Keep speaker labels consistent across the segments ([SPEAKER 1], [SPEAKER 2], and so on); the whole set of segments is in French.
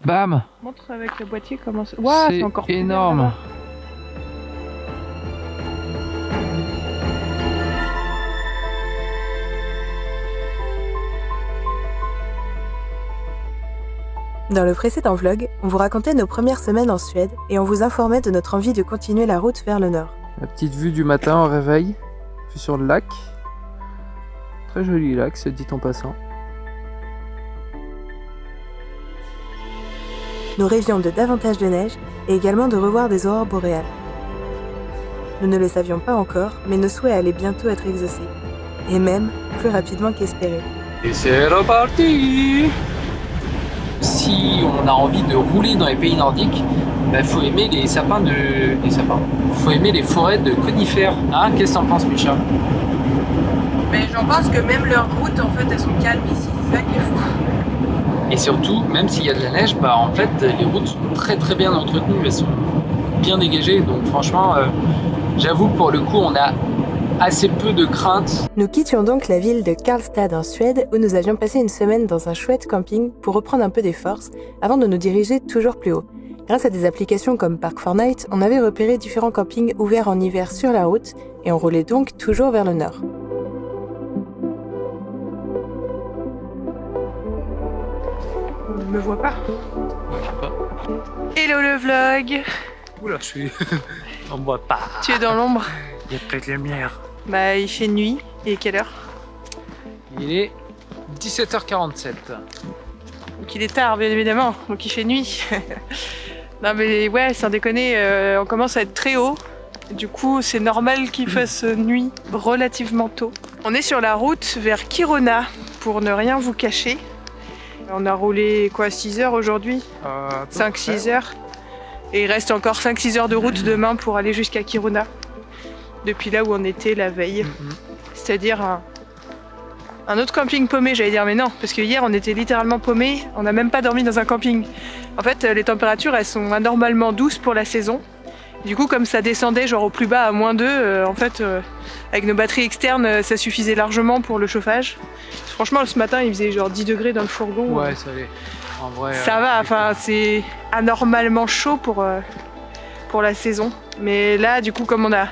[SPEAKER 1] Bam!
[SPEAKER 2] Montre avec le boîtier comment ça... Waouh, c'est encore plus
[SPEAKER 1] énorme!
[SPEAKER 3] Dans le précédent vlog, on vous racontait nos premières semaines en Suède et on vous informait de notre envie de continuer la route vers le nord.
[SPEAKER 1] La petite vue du matin au réveil, vue sur le lac. Très joli lac, c'est dit en passant.
[SPEAKER 3] Nous rêvions de davantage de neige et également de revoir des aurores boréales. Nous ne le savions pas encore, mais nos souhaits allaient bientôt être exaucés. Et même plus rapidement qu'espéré.
[SPEAKER 1] Et c'est reparti! Si on a envie de rouler dans les pays nordiques, il faut aimer les sapins de... Faut aimer les forêts de conifères. Hein, qu'est-ce que t'en penses, Micha?
[SPEAKER 2] Mais j'en pense que même leurs routes, en fait, elles sont calmes ici. C'est ça qui est fou.
[SPEAKER 1] Et surtout, même s'il y a de la neige, en fait, les routes sont très bien entretenues. Elles sont bien dégagées. Donc franchement, j'avoue que pour le coup, on a assez peu de crainte.
[SPEAKER 3] Nous quittions donc la ville de Karlstad en Suède où nous avions passé une semaine dans un chouette camping pour reprendre un peu des forces avant de nous diriger toujours plus haut. Grâce à des applications comme Park4Night, on avait repéré différents campings ouverts en hiver sur la route et on roulait donc toujours vers le nord.
[SPEAKER 2] On ne me voit pas.
[SPEAKER 1] Ouais, je sais pas.
[SPEAKER 2] Hello le vlog.
[SPEAKER 1] Oula, je suis... On me voit pas.
[SPEAKER 2] Tu es dans l'ombre.
[SPEAKER 1] Il y a peut-être lumière.
[SPEAKER 2] Bah il fait nuit. Et quelle heure?
[SPEAKER 1] Il est 17h47.
[SPEAKER 2] Donc il est tard bien évidemment. Donc il fait nuit. Non mais ouais, sans déconner, on commence à être très haut. Du coup c'est normal qu'il fasse nuit relativement tôt. On est sur la route vers Kiruna pour ne rien vous cacher. On a roulé quoi, 6 heures aujourd'hui? 5-6 heures. Et il reste encore 5-6 heures de route demain pour aller jusqu'à Kiruna. Depuis là où on était la veille. C'est-à-dire un autre camping paumé, j'allais dire, mais non, parce que hier on était littéralement paumé, on n'a même pas dormi dans un camping. En fait, les températures elles sont anormalement douces pour la saison. Du coup, comme ça descendait genre au plus bas à -2, en fait, avec nos batteries externes, ça suffisait largement pour le chauffage. Franchement, ce matin, il faisait genre 10 degrés dans le fourgon.
[SPEAKER 1] Ouais, ça allait. En vrai,
[SPEAKER 2] ça va, enfin, c'est anormalement chaud pour la saison. Mais là, du coup, comme on a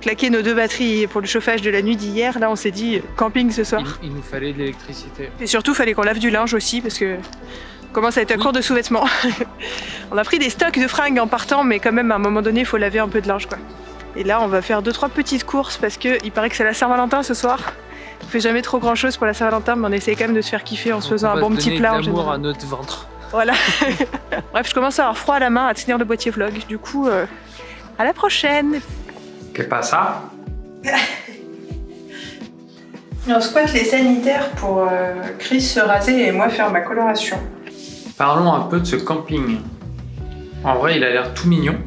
[SPEAKER 2] claqué nos 2 batteries pour le chauffage de la nuit d'hier, là, on s'est dit camping ce soir.
[SPEAKER 1] Il nous fallait de l'électricité.
[SPEAKER 2] Et surtout, il fallait qu'on lave du linge aussi, parce que on commence à être à court de sous-vêtements. On a pris des stocks de fringues en partant, mais quand même, à un moment donné, il faut laver un peu de linge, quoi. Et là, on va faire 2-3 petites courses, parce qu'il paraît que c'est la Saint-Valentin ce soir. On fait jamais trop grand-chose pour la Saint-Valentin, mais on essaie quand même de se faire kiffer en se faisant un bon petit plat.
[SPEAKER 1] On va donner à notre ventre.
[SPEAKER 2] Voilà. Bref, je commence à avoir froid à la main à tenir le boîtier vlog. Du coup, à la prochaine.
[SPEAKER 1] Qu'est-ce que ça?
[SPEAKER 2] On squatte les sanitaires pour Chris se raser et moi faire ma coloration.
[SPEAKER 1] Parlons un peu de ce camping. En vrai, il a l'air tout mignon.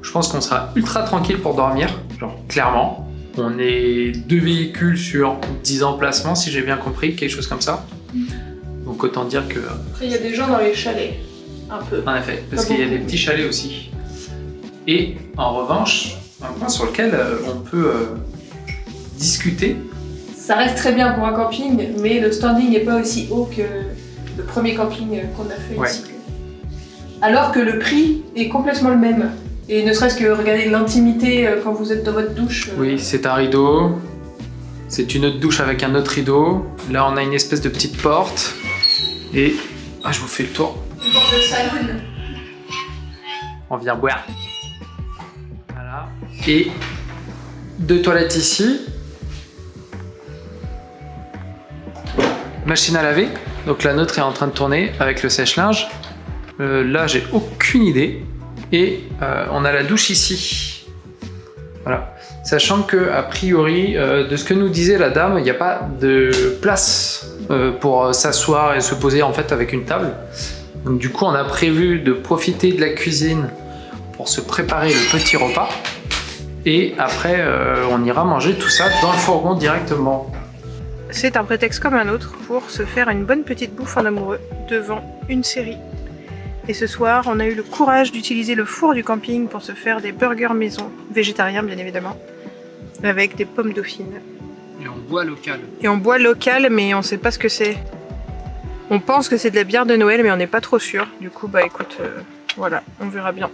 [SPEAKER 1] Je pense qu'on sera ultra tranquille pour dormir, genre clairement. On est 2 véhicules sur 10 emplacements, si j'ai bien compris, quelque chose comme ça. Donc autant dire que...
[SPEAKER 2] Après, il y a des gens dans les chalets, un peu.
[SPEAKER 1] En effet, parce qu'il y a des petits chalets aussi. Et en revanche, un point sur lequel on peut discuter.
[SPEAKER 2] Ça reste très bien pour un camping, mais le standing n'est pas aussi haut que le premier camping qu'on a fait ici. Alors que le prix est complètement le même. Et ne serait-ce que regarder l'intimité quand vous êtes dans votre douche.
[SPEAKER 1] Oui, c'est un rideau. C'est une autre douche avec un autre rideau. Là, on a une espèce de petite porte. Et je vous fais le tour.
[SPEAKER 2] Une porte de saloon.
[SPEAKER 1] On vient boire. Voilà. Et 2 toilettes ici. Machine à laver. Donc la nôtre est en train de tourner avec le sèche-linge. Là, j'ai aucune idée. Et on a la douche ici. Voilà. Sachant que, a priori, de ce que nous disait la dame, il n'y a pas de place pour s'asseoir et se poser en fait avec une table. Donc du coup, on a prévu de profiter de la cuisine pour se préparer le petit repas. Et après, on ira manger tout ça dans le fourgon directement.
[SPEAKER 2] C'est un prétexte comme un autre pour se faire une bonne petite bouffe en amoureux devant une série. Et ce soir, on a eu le courage d'utiliser le four du camping pour se faire des burgers maison, végétariens bien évidemment, avec des pommes dauphines.
[SPEAKER 1] Et on boit local.
[SPEAKER 2] Et on boit local, mais on sait pas ce que c'est. On pense que c'est de la bière de Noël, mais on n'est pas trop sûr. Du coup, bah écoute, voilà, on verra bien.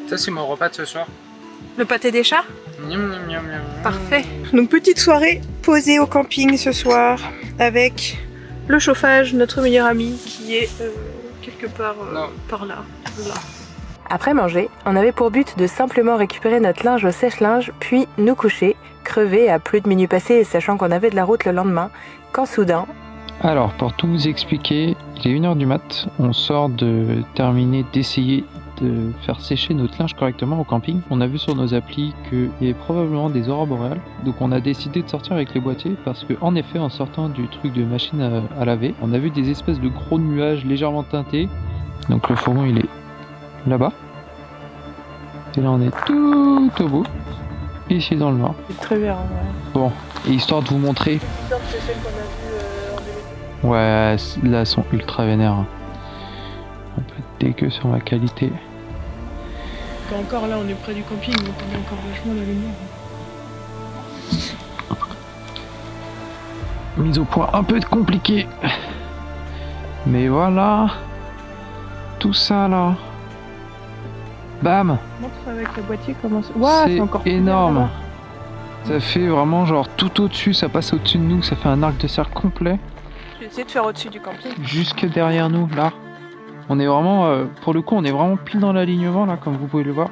[SPEAKER 1] Ça, c'est mon repas de ce soir.
[SPEAKER 2] Le pâté des chats?
[SPEAKER 1] Miam, miam, miam, miam.
[SPEAKER 2] Parfait. Donc petite soirée posée au camping ce soir avec le chauffage, notre meilleur ami qui est quelque part par là.
[SPEAKER 3] Après manger, on avait pour but de simplement récupérer notre linge au sèche-linge, puis nous coucher, crevés à plus de minutes passées et sachant qu'on avait de la route le lendemain, quand soudain...
[SPEAKER 4] Alors, pour tout vous expliquer, il est 1h du mat, on sort de terminer d'essayer de faire sécher notre linge correctement au camping. On a vu sur nos applis qu'il y avait probablement des aurores boréales, donc on a décidé de sortir avec les boîtiers parce que, en effet, en sortant du truc de machine à laver, on a vu des espèces de gros nuages légèrement teintés. Donc le fourgon il est là-bas. Et là on est tout au bout, ici dans le noir.
[SPEAKER 2] C'est très bien.
[SPEAKER 4] Bon, et histoire de vous montrer.
[SPEAKER 2] C'est celle qu'on a vue en
[SPEAKER 4] Ouais, là elles sont ultra vénères. Un peu dégueu sur ma qualité.
[SPEAKER 2] Encore là, on est près du camping, donc on a encore vachement la lumière.
[SPEAKER 4] Mise au point un peu compliqué. Mais voilà. Tout ça là. Bam.
[SPEAKER 2] Montre avec le boîtier comment c'est. Waouh, c'est encore plus
[SPEAKER 4] énorme.
[SPEAKER 2] bien,
[SPEAKER 4] Ça fait vraiment genre tout au-dessus, ça passe au-dessus de nous, ça fait un arc de cercle complet.
[SPEAKER 2] je vais essayer de faire au-dessus du camping.
[SPEAKER 4] Jusque derrière nous, là. On est vraiment, pour le coup, on est vraiment pile dans l'alignement, là, comme vous pouvez le voir.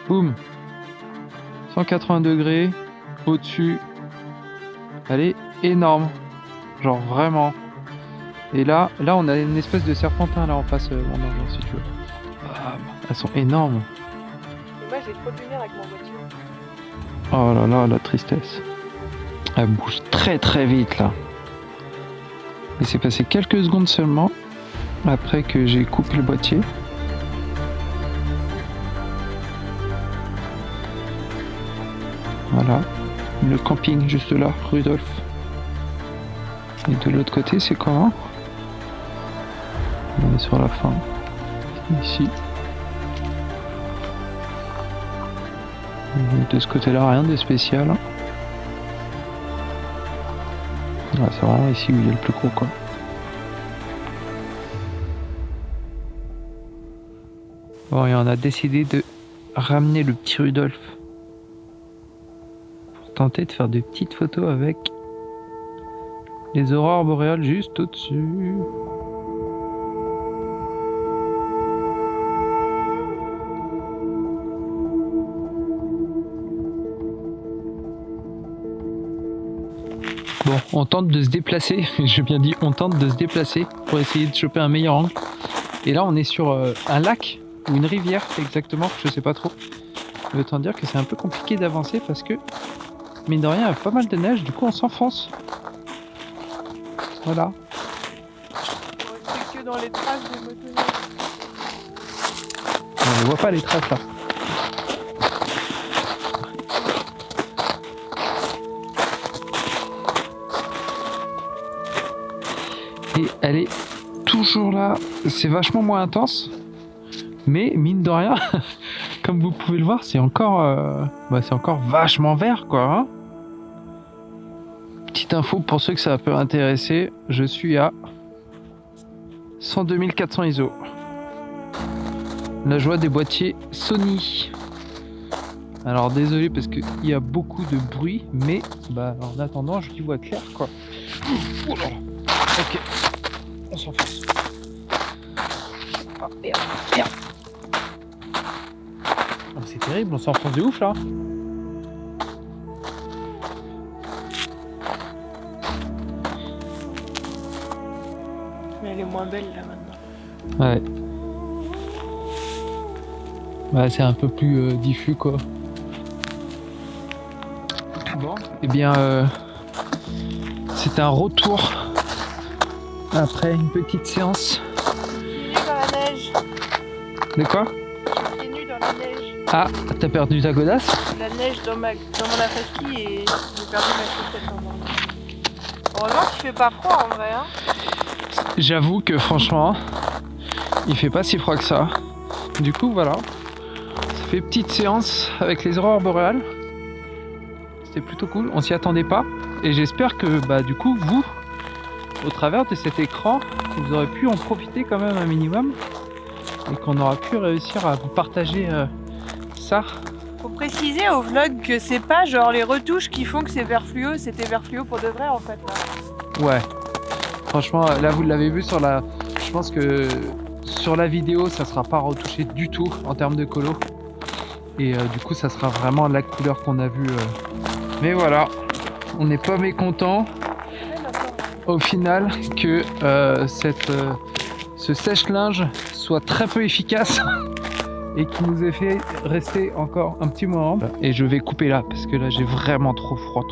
[SPEAKER 4] Boum. 180 degrés, au-dessus. Elle est énorme. Genre vraiment. Et là, on a une espèce de serpentin, là, en face, mon argent, si tu veux. Bam. Elles sont énormes.
[SPEAKER 2] Et moi, j'ai trop de lumière avec mon boîtier.
[SPEAKER 4] Oh là là, la tristesse. Elle bouge très très vite, là. Il s'est passé quelques secondes seulement après que j'ai coupé le boîtier. Voilà, le camping juste là, Rudolf. Et de l'autre côté, c'est comment? On est sur la fin. Ici. De ce côté-là, rien de spécial. Ouais, c'est vraiment ici où il y a le plus gros, quoi. Bon, et on a décidé de ramener le petit Rudolf pour tenter de faire des petites photos avec les aurores boréales juste au-dessus. Bon, on tente de se déplacer, j'ai bien dit on tente de se déplacer pour essayer de choper un meilleur angle. Et là on est sur un lac ou une rivière exactement, je sais pas trop. Autant dire que c'est un peu compliqué d'avancer parce que, mine de rien, il y a pas mal de neige, du coup on s'enfonce. Voilà.
[SPEAKER 2] C'est que dans les traces des motoneiges.
[SPEAKER 4] On ne voit pas les traces là. Et elle est toujours là, c'est vachement moins intense, mais mine de rien, comme vous pouvez le voir, c'est encore vachement vert quoi. Hein. Petite info pour ceux que ça peut intéresser, je suis à 102 400 ISO. La joie des boîtiers Sony. Alors désolé parce qu'il y a beaucoup de bruit, mais en attendant je y vois clair quoi. Oh là. Ok, on s'enfonce. Oh merde, merde. Oh, c'est terrible, on s'enfonce de ouf là.
[SPEAKER 2] Mais elle est moins belle là maintenant.
[SPEAKER 4] Ouais. Ouais, c'est un peu plus diffus quoi. Bon, et bien c'est un retour après une petite séance.
[SPEAKER 2] Pieds nus dans la neige.
[SPEAKER 4] De quoi?
[SPEAKER 2] Pieds nus dans la neige.
[SPEAKER 4] Ah, t'as perdu ta godasse?
[SPEAKER 2] La neige dans mon après-ski et j'ai perdu ma chaussette dans mon... Heureusement qu'il fait pas froid en vrai. Hein.
[SPEAKER 4] J'avoue que franchement, il fait pas si froid que ça. Du coup, voilà. Ça fait petite séance avec les aurores boréales. C'était plutôt cool, on s'y attendait pas. Et j'espère que du coup, vous au travers de cet écran, vous aurez pu en profiter quand même un minimum et qu'on aura pu réussir à vous partager ça.
[SPEAKER 2] Faut préciser au vlog que c'est pas genre les retouches qui font que c'est vert fluo, c'était vert fluo pour de vrai en fait. Là.
[SPEAKER 4] Ouais, franchement, là vous l'avez vu sur la... Je pense que sur la vidéo, ça sera pas retouché du tout en termes de colo. Et du coup, ça sera vraiment la couleur qu'on a vue. Mais voilà, on n'est pas mécontent au final que ce sèche-linge soit très peu efficace et qui nous ait fait rester encore un petit moment. Et je vais couper là parce que là j'ai vraiment trop froid.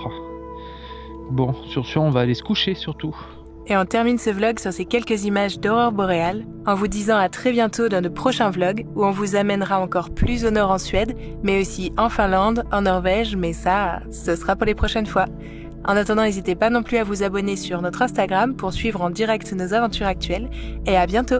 [SPEAKER 4] Bon, sur ce, on va aller se coucher surtout.
[SPEAKER 3] Et on termine ce vlog sur ces quelques images d'aurore boréale, en vous disant à très bientôt dans de prochains vlogs où on vous amènera encore plus au nord en Suède, mais aussi en Finlande, en Norvège, mais ça, ce sera pour les prochaines fois. En attendant, n'hésitez pas non plus à vous abonner sur notre Instagram pour suivre en direct nos aventures actuelles, et à bientôt!